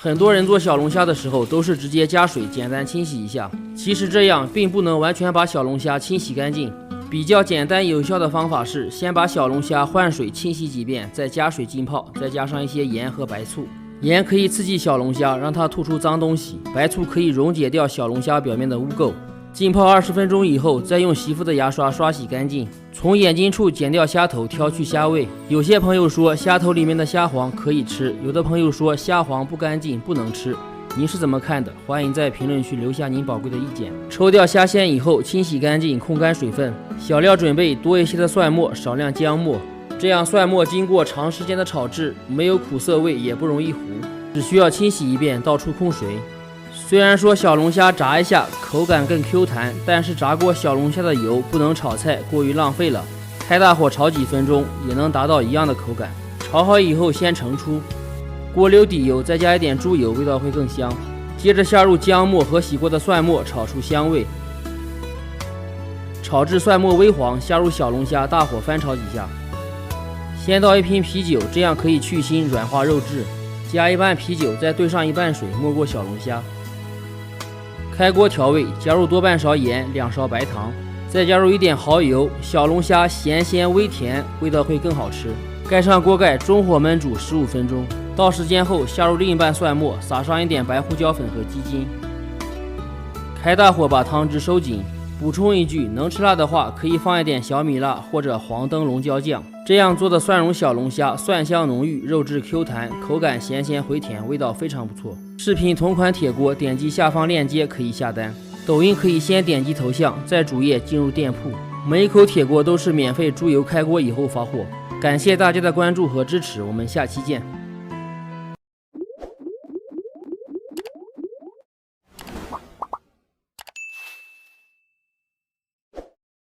很多人做小龙虾的时候都是直接加水简单清洗一下，其实这样并不能完全把小龙虾清洗干净。比较简单有效的方法是先把小龙虾换水清洗几遍，再加水浸泡，再加上一些盐和白醋。盐可以刺激小龙虾，让它吐出脏东西；白醋可以溶解掉小龙虾表面的污垢。浸泡20分钟以后，再用洗肤的牙刷刷洗干净，从眼睛处剪掉虾头，挑去虾味。有些朋友说虾头里面的虾黄可以吃，有的朋友说虾黄不干净不能吃，您是怎么看的？欢迎在评论区留下您宝贵的意见。抽掉虾线以后，清洗干净，控干水分。小料准备多一些的蒜末，少量姜末，这样蒜末经过长时间的炒制，没有苦涩味，也不容易糊，只需要清洗一遍，倒出控水。虽然说小龙虾炸一下口感更 Q 弹，但是炸过小龙虾的油不能炒菜，过于浪费了。开大火炒几分钟也能达到一样的口感。炒好以后先盛出，锅留底油，再加一点猪油，味道会更香。接着下入姜末和洗过的蒜末，炒出香味。炒至蒜末微黄，下入小龙虾，大火翻炒几下。先倒一瓶啤酒，这样可以去腥软化肉质。加一半啤酒，再兑上一半水，没过小龙虾。开锅调味，加入多半勺盐，2勺白糖，再加入一点蚝油。小龙虾咸鲜微甜，味道会更好吃。盖上锅盖，中火焖煮15分钟。到时间后，下入另一半蒜末，撒上一点白胡椒粉和鸡精。开大火把汤汁收紧。补充一句，能吃辣的话，可以放一点小米辣或者黄灯笼椒酱。这样做的蒜蓉小龙虾，蒜香浓郁，肉质 Q 弹，口感咸鲜回甜，味道非常不错。视频同款铁锅，点击下方链接可以下单。抖音可以先点击头像，再主页进入店铺。每一口铁锅都是免费猪油开锅以后发货。感谢大家的关注和支持，我们下期见。